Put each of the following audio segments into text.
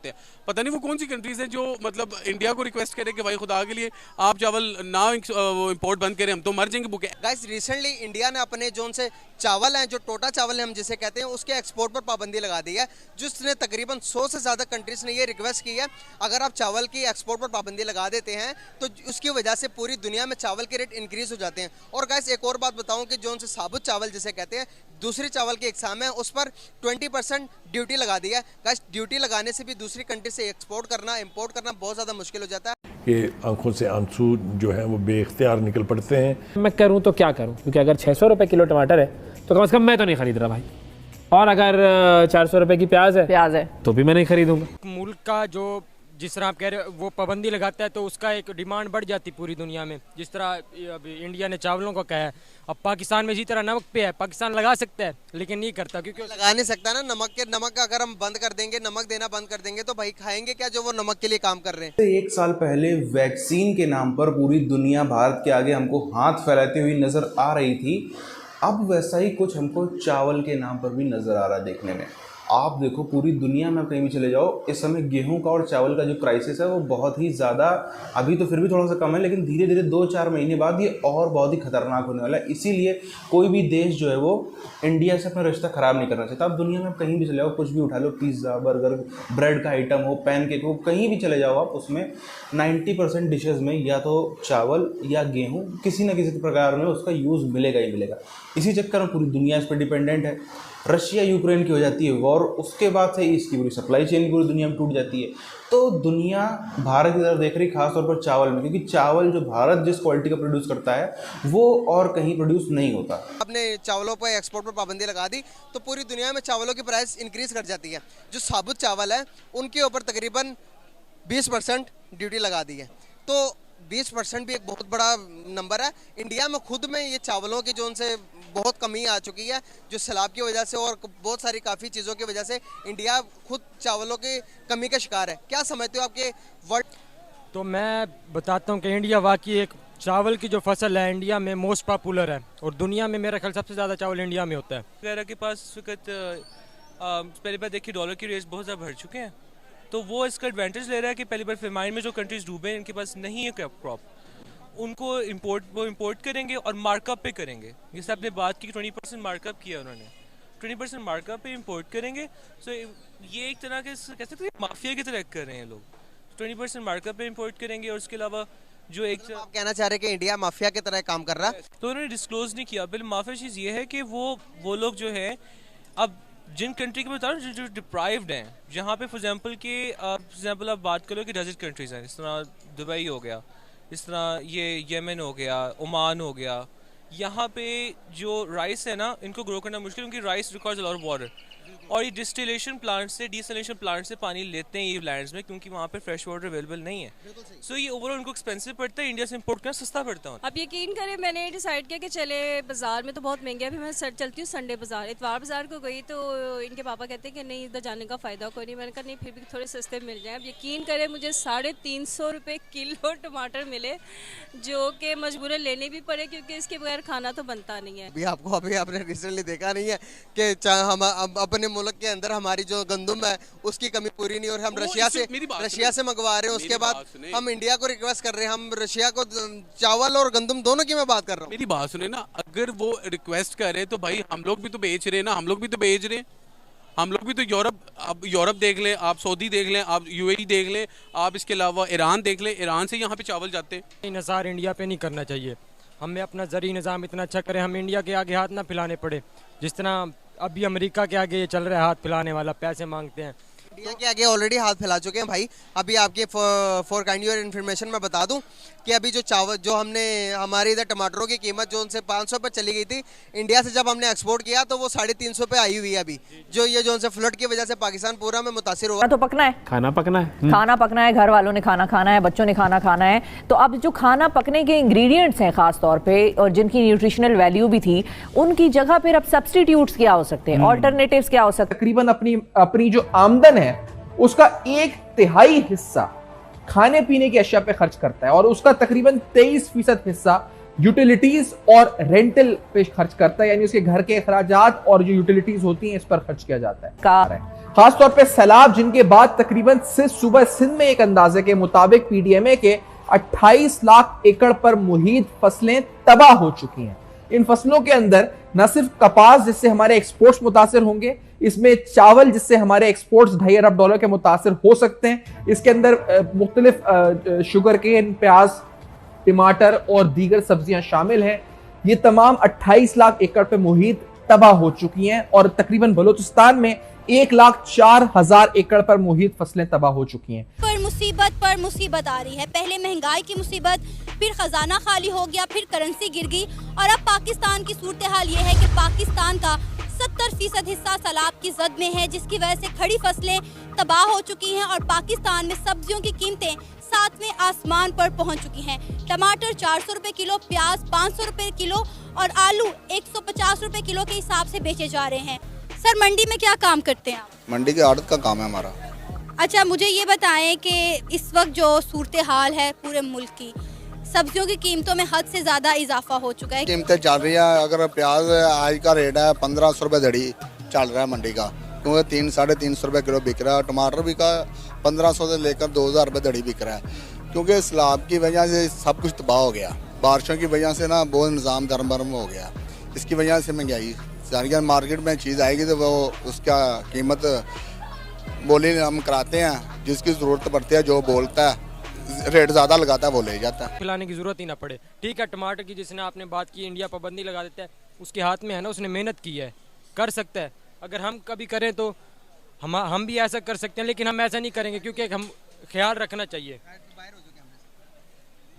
जाते हैं। पता नहीं वो कौन सी कंट्रीज हैं जो मतलब इंडिया को रिक्वेस्ट करें कि भाई खुदा के लिए आप चावल ना इंपोर्ट बंद करें, हम तो मर जाएंगे भूखे। गाइस रिसेंटली इंडिया ने अपने जो से चावल हैं, जो टोटा चावल है हम जिसे कहते हैं, उसके एक्सपोर्ट पर पाबंदी लगा दी है, जिसने तकरीबन 100 से ज़्यादा कंट्रीज ने ये रिक्वेस्ट की है अगर आप चावल की एक्सपोर्ट पर पाबंदी लगा देते हैं तो उसकी वजह से पूरी दुनिया में चावल के रेट इंक्रीज हो जाते हैं। और गाइस एक और बात बताऊं कि जो से साबुत चावल जिसे कहते हैं, दूसरी चावल की एग्जाम है, उस पर 20% ड्यूटी लगा दी है। गाइस ड्यूटी लगाने से भी दूसरी कंट्री से एक्सपोर्ट करना, इंपोर्ट करना बहुत ज़्यादा मुश्किल हो जाता है। कि आंखों से आंसू जो हैं वो बेइख्तियार निकल पड़ते हैं। मैं करूं तो क्या करूं, क्योंकि अगर 600 रुपये किलो टमाटर है तो कम से कम मैं तो नहीं खरीद रहा भाई, और अगर 400 रुपये की प्याज है तो भी मैं नहीं खरीदूंगा। मुल्क का जो जिस तरह आप कह रहे हो वो पाबंदी लगाता है तो उसका एक डिमांड बढ़ जाती पूरी दुनिया में। जिस तरह अभी इंडिया ने चावलों को कहा है, अब पाकिस्तान में इसी तरह नमक पे है, पाकिस्तान लगा सकता है लेकिन नहीं करता, क्योंकि लगा नहीं सकता ना। नमक अगर हम बंद कर देंगे, नमक देना बंद कर देंगे तो भाई खाएंगे क्या जो वो नमक के लिए काम कर रहे हैं। एक साल पहले वैक्सीन के नाम पर पूरी दुनिया भारत के आगे हमको हाथ फैलाती हुई नजर आ रही थी, अब वैसा ही कुछ हमको चावल के नाम पर भी नजर आ रहा है देखने में। आप देखो पूरी दुनिया में कहीं भी चले जाओ, इस समय गेहूं का और चावल का जो क्राइसिस है वो बहुत ही ज़्यादा, अभी तो फिर भी थोड़ा सा कम है, लेकिन धीरे धीरे 2-4 महीने बाद ये और बहुत ही खतरनाक होने वाला है। इसीलिए कोई भी देश जो है वो इंडिया से अपना रिश्ता ख़राब नहीं करना चाहता। आप दुनिया में कहीं भी चले जाओ, कुछ भी उठा लो, पिज़्ज़ा, बर्गर, ब्रेड का आइटम हो, पैनकेक हो, कहीं भी चले जाओ आप, उसमें 90% डिशेज़ में या तो चावल या गेहूँ किसी न किसी प्रकार में उसका यूज़ मिलेगा ही मिलेगा। इसी चक्कर में पूरी दुनिया इस पर डिपेंडेंट है। रशिया यूक्रेन की हो जाती है वॉर, उसके बाद से इसकी पूरी सप्लाई चेन पूरी दुनिया में टूट जाती है। तो दुनिया भारत की तरफ देख रही, खासतौर पर चावल में, क्योंकि चावल जो भारत जिस क्वालिटी का प्रोड्यूस करता है वो और कहीं प्रोड्यूस नहीं होता। आपने चावलों पर एक्सपोर्ट पर पाबंदी लगा दी तो पूरी दुनिया में चावलों की प्राइस इंक्रीज कर जाती है। जो साबुत चावल है उनके ऊपर तकरीबन 20% ड्यूटी लगा दी है, तो 20% भी एक बहुत बड़ा नंबर है। इंडिया में खुद में ये चावलों की जो उनसे बहुत कमी आ चुकी है, जो सैलाब की वजह से और बहुत सारी काफ़ी चीज़ों की वजह से इंडिया खुद चावलों की कमी का शिकार है। क्या समझते हो आपके वर्ल्ड? तो मैं बताता हूँ कि इंडिया वाकई एक चावल की जो फसल है इंडिया में मोस्ट पॉपुलर है, और दुनिया में मेरा ख्याल सबसे ज़्यादा चावल इंडिया में होता है। वगैरह के पास इस वक्त पहली बार देखिए डॉलर की रेट्स बहुत ज़्यादा बढ़ चुके हैं, तो वो इसका एडवांटेज ले रहा है कि पहली बार फेमाइन में जो कंट्रीज डूबे हैं इनके पास नहीं है क्रॉप, उनको इंपोर्ट करेंगे और मार्कअप पे करेंगे। जैसे आपने बात की 20% मार्कअप किया उन्होंने, 20% मार्कअप पे इंपोर्ट करेंगे। सो ये एक तरह के कह सकते हैं माफिया की तरह कर रहे हैं लोग, 20% मार्कअप पे इंपोर्ट करेंगे। और उसके अलावा जो एक आप कहना चाह रहे हैं कि इंडिया माफिया की तरह काम कर रहा है, तो उन्होंने डिस्क्लोज नहीं किया। बिल्कुल माफिया चीज़ ये है कि वो लोग जो है, अब जिन कंट्री के बता रहा हूँ जो डिप्राइव्ड हैं, जहाँ पे फॉर एग्जाम्पल आप बात करो कि डेजर्ट कंट्रीज हैं, इस तरह दुबई हो गया, इस तरह ये येमन हो गया, ओमान हो गया, यहाँ पे जो राइस है ना इनको ग्रो करना मुश्किल, क्योंकि rice requires a lot of water, और ये डिस्टिलेशन प्लांट से पानी लेते हैं ये लैंड्स में, क्योंकि वहाँ पे फ्रेश वाटर अवेलेबल नहीं है। सो ये ओवरऑल उनको एक्सपेंसिव पड़ता है, इंडिया से इंपोर्ट करना सस्ता पड़ता है। अब यकीन करें मैंने डिसाइड किया कि चले बाज़ार में तो बहुत महंगे है, फिर मैं चलती हूँ संडे बाज़ार, इतवार बाज़ार को गई तो इनके पापा कहते हैं कि नहीं इधर जाने का फ़ायदा कोई नहीं। मैंने कहा नहीं फिर भी थोड़े सस्ते मिल जाए। अब यकीन करें मुझे 350 रुपये किलो टमाटर मिले, जो कि मजबूरन लेने भी पड़े क्योंकि इसके बगैर खाना तो बनता नहीं है। अभी आपने रिसेंटली देखा नहीं है कि हम अपने मुल्क के अंदर हमारी जो गंदम है उसकी कमी पूरी नहीं, और हम रशिया से मंगवा रहे हैं, उसके बाद हम इंडिया को रिक्वेस्ट कर रहे हैं, हम रशिया को चावल और गंदम दोनों की मैं बात कर रहा हूँ। मेरी बात सुने ना, अगर वो रिक्वेस्ट कर रहे हैं तो भाई हम लोग भी तो बेच रहे हैं ना, हम लोग भी तो बेच रहे हैं, हम लोग भी तो यूरोप देख लें, आप सऊदी देख लें, आप यूएई देख लें, आप इसके अलावा ईरान देख लें, ईरान से यहाँ पे चावल जाते हैं। निसार इंडिया पे नहीं करना चाहिए, हमें अपना ज़रिए निज़ाम इतना अच्छा करें, हम इंडिया के आगे हाथ ना फैलाने पड़े। जिस तरह अभी अमेरिका के आगे ये चल रहा है हाथ फैलाने वाला, पैसे मांगते हैं। इंडिया के आगे ऑलरेडी हाथ फैला चुके हैं भाई। अभी आपके फॉर काइंड योर इन्फॉर्मेशन मैं बता दूं कि अभी जो चावल जो हमने हमारे इधर टमाटरों की कीमत जो उनसे 500 पर चली गई थी, इंडिया से जब हमने एक्सपोर्ट किया तो वो 350 पे आई हुई है अभी, जो ये जो उनसे फ्लड की वजह से पाकिस्तान पूरा में मुतासिर हुआ। तो पकना है, खाना पकना है, खाना पकना है, घर वालों ने खाना खाना है, बच्चों ने खाना खाना है। तो अब जो खाना पकने के इंग्रेडिएंट्स हैं खास तौर पे और जिनकी न्यूट्रिशनल वैल्यू भी थी, उनकी जगह पर अब सब्स्टिट्यूट्स क्या हो सकते हैं, ऑल्टरनेटिव्स क्या हो सकते हैं? तकरीबन अपनी जो आमदन है उसका 1/3 हिस्सा खाने पीने की अशिया पे खर्च करता है, और उसका तकरीबन 23% हिस्सा यूटिलिटीज और रेंटल पे खर्च करता है, यानी उसके घर के अखराजात और जो यूटिलिटीज होती हैं इस पर खर्च किया जाता है। खासतौर पे सैलाब, जिनके बाद तकरीबन से सुबह सिंध में एक अंदाजे के मुताबिक पीडीएमए के 28 लाख एकड़ पर मुहित फसलें तबाह हो चुकी हैं। इन फसलों के अंदर न सिर्फ कपास जिससे हमारे एक्सपोर्ट्स मुतासिर होंगे, इसमें चावल जिससे हमारे एक्सपोर्ट्स $2.5 अरब के मुतासिर हो सकते हैं, इसके अंदर मुख्तलिफ शुगर केन, प्याज, टमाटर और दीगर सब्जियां शामिल हैं। ये तमाम 28 लाख एकड़ पे मुहित तबाह हो चुकी हैं और तकरीबन बलूचिस्तान में 1,04,000 एकड़ पर मुहित फसलें तबाह हो चुकी हैं। पर मुसीबत आ रही है। पहले महंगाई की मुसीबत, फिर खजाना खाली हो गया, फिर करेंसी गिर गई और अब पाकिस्तान की सूरत हाल ये है कि पाकिस्तान का 70% हिस्सा सैलाब की जद में है, जिसकी वजह से खड़ी फसलें तबाह हो चुकी हैं और पाकिस्तान में सब्जियों की कीमतें 7वें आसमान पर पहुंच चुकी हैं। टमाटर 400 रुपए किलो, प्याज 500 रुपए किलो और आलू 150 रुपए किलो के हिसाब से बेचे जा रहे हैं। सर, मंडी में क्या काम करते हैं आप? मंडी की आड़त का काम है हमारा। अच्छा, मुझे ये बताएं कि इस वक्त जो सूरत हाल है पूरे मुल्क की, सब्जियों की कीमतों में हद से ज़्यादा इजाफा हो चुका है। कीमतें चल रही है, अगर प्याज आज का रेट है 1500 रुपये धड़ी चल रहा है मंडी का, क्योंकि 300-350 रुपये किलो बिक रहा है। टमाटर भी का 1500 से लेकर 2000 रुपये धड़ी बिक रहा है, क्योंकि सैलाब की वजह से सब कुछ तबाह हो गया। बारिशों की वजह से ना बहुत निज़ाम दरम बरम हो गया, इसकी वजह से महंगाई सारी मार्केट में चीज़ आएगी तो वो उसका कीमत बोली हम कराते हैं, जिसकी ज़रूरत पड़ती है जो बोलता है रेट ज़्यादा लगाता है वो ले जाता है। खिलाने की ज़रूरत ही ना पड़े। ठीक है, टमाटर की जिसने आपने बात की, इंडिया पाबंदी लगा देता है, उसके हाथ में है ना, उसने मेहनत की है, कर सकता है। अगर हम कभी करें तो हम भी ऐसा कर सकते हैं, लेकिन हम ऐसा नहीं करेंगे क्योंकि हम ख्याल रखना चाहिए।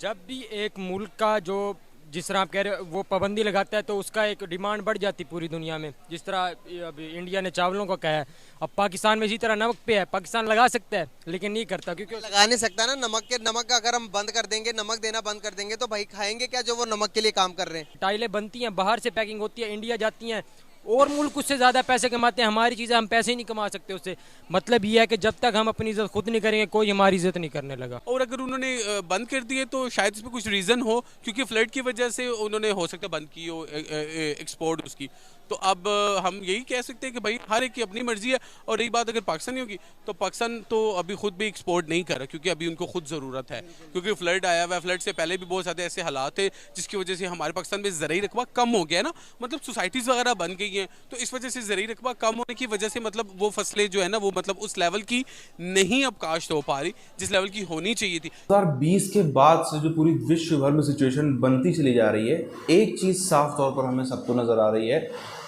जब भी एक मुल्क का जो जिस तरह आप कह रहे हो वो पाबंदी लगाता है तो उसका एक डिमांड बढ़ जाती पूरी दुनिया में। जिस तरह अभी इंडिया ने चावलों को कहा है, अब पाकिस्तान में इसी तरह नमक पे है, पाकिस्तान लगा सकता है लेकिन नहीं करता, क्योंकि लगा नहीं सकता ना। नमक अगर हम बंद कर देंगे, नमक देना बंद कर देंगे तो भाई खाएंगे क्या जो वो नमक के लिए काम कर रहे हैं। टाइलें बनती हैं, बाहर से पैकिंग होती है, इंडिया जाती हैं और मुल्क उससे ज़्यादा पैसे कमाते हैं। हमारी चीज़ें हम पैसे ही नहीं कमा सकते उससे। मतलब ये है कि जब तक हम अपनी इज्जत खुद नहीं करेंगे कोई हमारी इज्जत नहीं करने लगा। और अगर उन्होंने बंद कर दिए तो शायद इसमें कुछ रीज़न हो, क्योंकि फ्लड की वजह से उन्होंने हो सकता है बंद की हो एक्सपोर्ट उसकी। तो अब हम यही कह सकते हैं कि भाई हर एक की अपनी मर्जी है। और रही बात अगर पाकिस्तानी होगी तो पाकिस्तान तो अभी खुद भी एक्सपोर्ट नहीं कर रहा, क्योंकि अभी उनको खुद ज़रूरत है, क्योंकि फ्लड आया हुआ है। फ्लड से पहले भी बहुत ज़्यादा ऐसे हालात थे जिसकी वजह से हमारे पाकिस्तान में ज़राई रकबा कम हो गया ना, मतलब सोसाइटीज़ वगैरह बन गई हैं, तो इस वजह से ज़राई रकबा कम होने की वजह से मतलब वो फसलें जो है ना वो मतलब उस लेवल की नहीं अब काश्त हो पा रही जिस लेवल की होनी चाहिए थी। 2020 के बाद से जो पूरी विश्व भर में सिचुएशन बनती चली जा रही है, एक चीज़ साफ तौर पर हमें सबको नज़र आ रही है,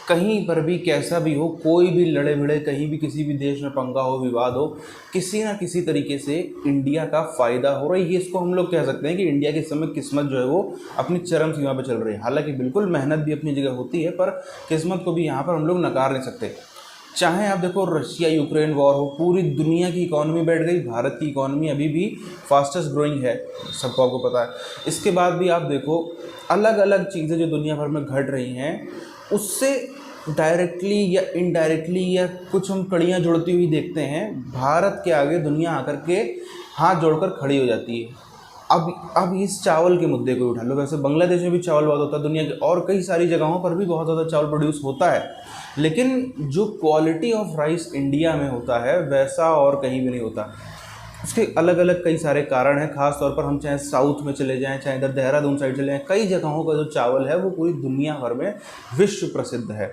कहीं पर भी कैसा भी हो, कोई भी लड़े भिड़े, कहीं भी किसी भी देश में पंगा हो, विवाद हो, किसी ना किसी तरीके से इंडिया का फ़ायदा हो रहा है। ये इसको हम लोग कह सकते हैं कि इंडिया के समय किस्मत जो है वो अपनी चरम सीमा पर चल रही है। हालांकि बिल्कुल मेहनत भी अपनी जगह होती है, पर किस्मत को भी यहाँ पर हम लोग नकार नहीं सकते। चाहे आप देखो रशिया यूक्रेन वॉर हो, पूरी दुनिया की इकॉनमी बैठ गई, भारत की इकॉनमी अभी भी फास्टेस्ट ग्रोइंग है, सबको आपको पता है। इसके बाद भी आप देखो अलग अलग चीज़ें जो दुनिया भर में घट रही हैं, उससे डायरेक्टली या इनडायरेक्टली या कुछ हम कड़ियाँ जुड़ती हुई देखते हैं। भारत के आगे दुनिया आकर के हाथ जोड़कर खड़ी हो जाती है। अब इस चावल के मुद्दे को उठा लो, वैसे बांग्लादेश में भी चावल बहुत होता है, दुनिया के और कई सारी जगहों पर भी बहुत ज़्यादा चावल प्रोड्यूस होता है, लेकिन जो क्वालिटी ऑफ राइस इंडिया में होता है वैसा और कहीं भी नहीं होता। उसके अलग अलग कई सारे कारण हैं, ख़ास तौर पर हम चाहे साउथ में चले जाएं, चाहे इधर देहरादून साइड चले जाएं, कई जगहों का जो चावल है वो पूरी दुनिया भर में विश्व प्रसिद्ध है।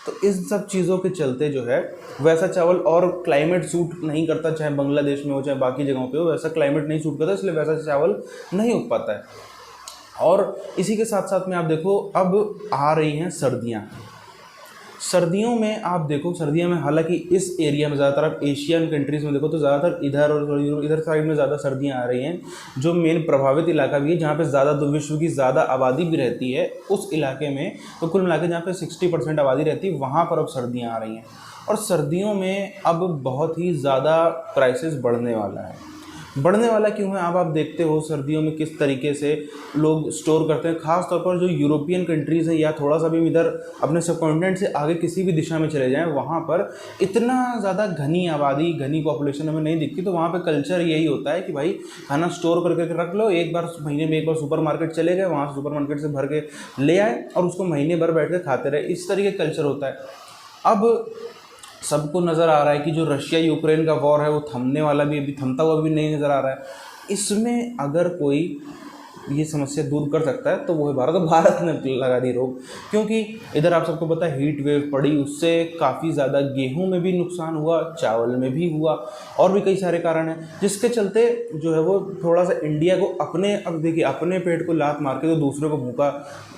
तो इस सब चीज़ों के चलते जो है वैसा चावल और क्लाइमेट सूट नहीं करता, चाहे बांग्लादेश में हो चाहे बाकी जगहों पे हो, वैसा क्लाइमेट नहीं सूट करता, इसलिए वैसा चावल नहीं उग पाता है। और इसी के साथ साथ में आप देखो अब आ रही हैं सर्दियाँ। सर्दियों में आप देखो, सर्दियों में हालांकि इस एरिया में ज़्यादातर आप एशियन कंट्रीज़ में देखो तो ज़्यादातर इधर और इधर साइड में ज़्यादा सर्दियां आ रही हैं, जो मेन प्रभावित इलाका भी है जहाँ पे ज़्यादा विश्व की ज़्यादा आबादी भी रहती है, उस इलाके में तो कुल मिला के जहाँ पे 60% आबादी रहती है वहाँ पर अब सर्दियाँ आ रही हैं। और सर्दियों में अब बहुत ही ज़्यादा क्राइसिस बढ़ने वाला है। बढ़ने वाला क्यों है? अब आप देखते हो सर्दियों में किस तरीके से लोग स्टोर करते हैं, ख़ास तौर पर जो यूरोपियन कंट्रीज़ हैं या थोड़ा सा भी इधर अपने सबकॉन्टिनेंट से आगे किसी भी दिशा में चले जाएं, वहाँ पर इतना ज़्यादा घनी आबादी, घनी पॉपुलेशन हमें नहीं दिखती। तो वहाँ पे कल्चर यही होता है कि भाई खाना स्टोर करके रख लो, एक बार महीने में एक बार सुपरमार्केट चले गए, वहाँ से सुपरमार्केट से भर के ले आए और उसको महीने भर बैठ कर खाते रहे, इस तरीके का कल्चर होता है। अब सबको नज़र आ रहा है कि जो रशिया यूक्रेन का वॉर है वो थमने वाला भी, अभी थमता हुआ भी नहीं नज़र आ रहा है। इसमें अगर कोई ये समस्या दूर कर सकता है तो वो है भारत। और भारत ने लगा दी रोक, क्योंकि इधर आप सबको पता है हीट वेव पड़ी, उससे काफ़ी ज़्यादा गेहूं में भी नुकसान हुआ, चावल में भी हुआ, और भी कई सारे कारण हैं जिसके चलते जो है वो थोड़ा सा इंडिया को अपने, अब देखिए अपने पेट को लात मार के तो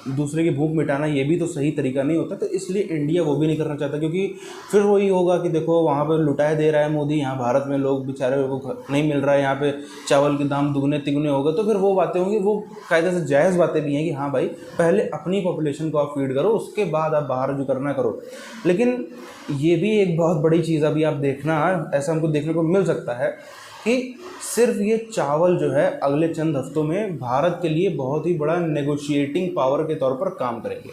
दूसरे की भूख मिटाना ये भी तो सही तरीका नहीं होता। तो इसलिए इंडिया वो भी नहीं करना चाहता, क्योंकि फिर वही होगा कि देखो वहाँ पर लुटाए दे रहा है मोदी, यहाँ भारत में लोग बेचारे को नहीं मिल रहा है, यहाँ पे चावल के दाम दुगने तिगुने होगा, तो फिर वो बातें होंगी, वो कायदे से जायज़ बातें भी हैं कि हाँ भाई पहले अपनी पॉपुलेशन को आप फीड करो, उसके बाद आप बाहर जो करना करो। लेकिन ये भी एक बहुत बड़ी चीज़ अभी आप देखना, ऐसा हमको देखने को मिल सकता है कि सिर्फ ये चावल जो है अगले चंद हफ्तों में भारत के लिए बहुत ही बड़ा नेगोशिएटिंग पावर के तौर पर काम करेंगे।